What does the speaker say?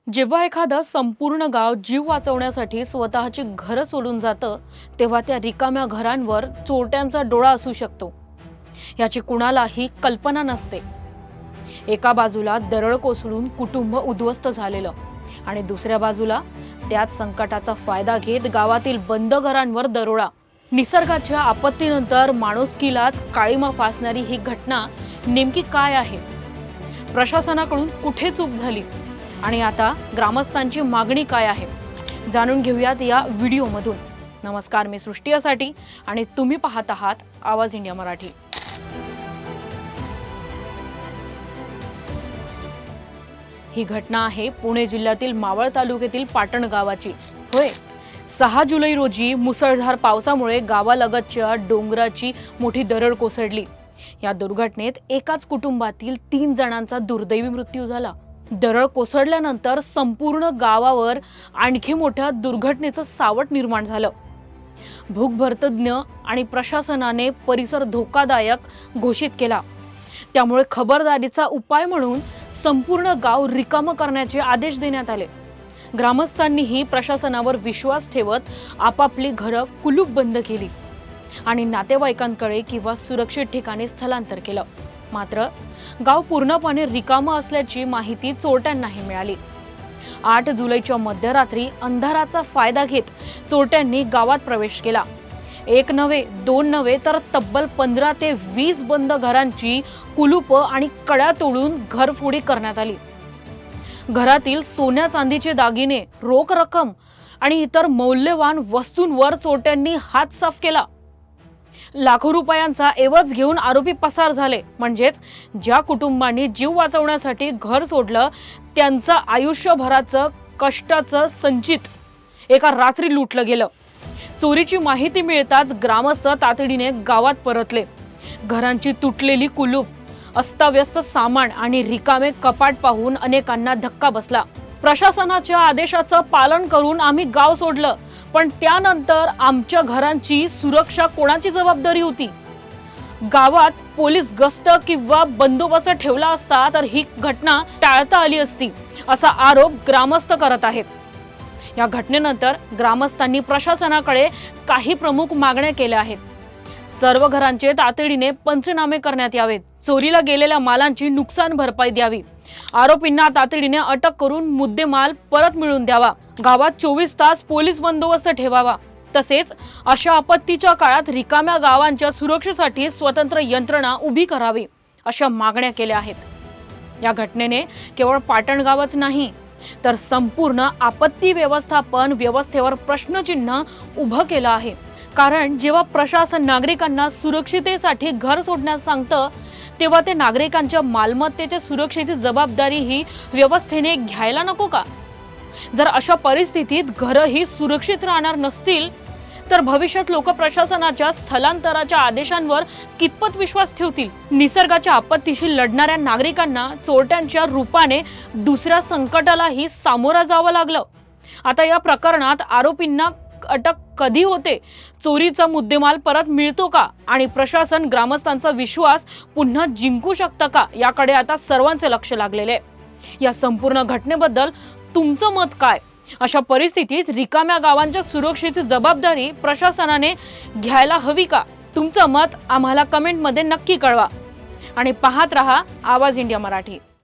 जेव्हा एखादं संपूर्ण गाव जीव वाचवण्यासाठी स्वतःची घरं सोडून जातं, तेव्हा त्या रिकाम्या घरांवर चोरट्यांचा डोळा असू शकतो, याची कुणालाही कल्पना नसते। एका बाजूला दरड कोसळून कुटुंब उद्ध्वस्त झालेलं आणि दुसऱ्या बाजूला त्याच संकटाचा फायदा घेत गावातील बंद घरांवर दरोडा। निसर्गाच्या आपत्तीनंतर माणुसकीलाच काळीमा फासणारी ही घटना नेमकी काय आहे? प्रशासनाकडून कुठे चूक झाली आणि आता ग्रामस्थांची मागणी काय आहे, जाणून घेऊयात या व्हिडिओमधून। नमस्कार, मी सृष्टी आसाटी आणि तुम्ही पाहत आहात आवाज इंडिया मराठी। ही घटना आहे पुणे जिल्ह्यातील मावळ तालुक्यातील पाटण गावाची। होय, 6 जुलै रोजी मुसळधार पावसामुळे गावालगतच्या डोंगराची मोठी दरड कोसळली। या दुर्घटनेत एकाच कुटुंबातील 3 जणांचा दुर्दैवी मृत्यू झाला। दरड कोसळल्यानंतर संपूर्ण गावावर आणखी मोठ्या दुर्घटनेचं सावट निर्माण झालं। भूगर्भतज्ञ आणि प्रशासनाने परिसर धोकादायक घोषित केला। त्यामुळे खबरदारीचा उपाय म्हणून संपूर्ण गाव रिकामं करण्याचे आदेश देण्यात आले। ग्रामस्थांनीही प्रशासनावर विश्वास ठेवत आपापली घरं कुलूप बंद केली आणि नातेवाईकांकडे किंवा सुरक्षित ठिकाणी स्थलांतर केलं। मात्र गाव पूर्णपणे रिकामं असल्याची माहिती चोरट्यांनाही मिळाली। 8 जुलैच्या मध्यरात्री अंधाराचा फायदा घेत चोरट्यांनी गावात प्रवेश केला। एक नव्हे, 2 नव्हे, तर तब्बल 15 ते 20 बंद घरांची कुलूपं आणि कड्या तोडून घरफोडी करण्यात आली। घरातील सोन्या चांदीचे दागिने, रोख रक्कम आणि इतर मौल्यवान वस्तूंवर चोरट्यांनी हात साफ केला। लाखो रुपयांचा एवज घेऊन आरोपी पसार झाले। म्हणजेच ज्या कुटुंबांनी जीव वाचवण्यासाठी घर सोडलं, त्यांचं आयुष्यभराचं कष्टाचं संचित एका रात्री लुटलं गेलं। चोरीची माहिती मिळताच ग्रामस्थ तातडीने गावात परतले। घरांची तुटलेली कुलूप, अस्ताव्यस्त सामान आणि रिकामे कपाट पाहून अनेकांना धक्का बसला। प्रशासनाच्या आदेशाचं पालन करून आम्ही गाव सोडलं, पण त्यानंतर आमच्या घरांची सुरक्षा कोणाची जबाबदारी होती? गावात पोलीस गस्त किंवा बंदोबस्त ठेवला असता तर ही घटना टाळता आली असती, असा आरोप ग्रामस्थ करत आहेत। या घटनेनंतर ग्रामस्थांनी प्रशासनाकडे काही प्रमुख मागण्या केल्या आहेत। सर्व घरांचे तातडीने पंचनामे करण्यात यावेत। चोरीला गेलेल्या मालांची नुकसान भरपाई द्यावी। आरोपींना तातडीने अटक करून मुद्देमाल परत मिळवून द्यावा। गावात 24 तास पोलीस बंदोबस्त ठेवावा। तसेच अशा आपत्तीच्या काळात रिकाम्या गावांच्या सुरक्षेसाठी स्वतंत्र यंत्रणा उभी करावी, अशा मागण्या केल्या आहेत। या घटनेने केवळ पाटण गावच नाही, तर संपूर्ण आपत्ती व्यवस्थापन व्यवस्थेवर प्रश्नचिन्ह उभं केलं आहे। कारण जेव्हा प्रशासन नागरिकांना सुरक्षिततेसाठी घर सोडण्यास सांगतं, तेव्हा ते नागरिकांच्या मालमत्तेच्या सुरक्षेची जबाबदारी ही व्यवस्थेने घ्यायला नको का? जर अशा परिस्थितीत घरही सुरक्षित राहणार नसतील, तर भविष्यात लोक प्रशासनाच्या स्थलांतराच्या आदेशांवर कितपत विश्वास ठेवतील? निसर्गाच्या आपत्तीशी लढणाऱ्या नागरिकांना चोरट्यांच्या रूपाने दुसऱ्या संकटालाही सामोरं जावं लागलं। आता या प्रकरणात आरोपींना अटक कधी होते? चोरीचा मुद्देमाल परत मिळतो का? आणि प्रशासन ग्रामस्थांचा विश्वास पुन्हा जिंकू शकतं का? याकडे आता सर्वांचे लक्ष लागलेले आहे। या संपूर्ण घटनेबद्दल तुमचं मत काय? अशा परिस्थितीत रिकाम्या गावांच्या सुरक्षेची जबाबदारी प्रशासनाने घ्यायला हवी का? तुमचं मत आम्हाला कमेंटमध्ये नक्की कळवा आणि पाहत रहा आवाज इंडिया मराठी।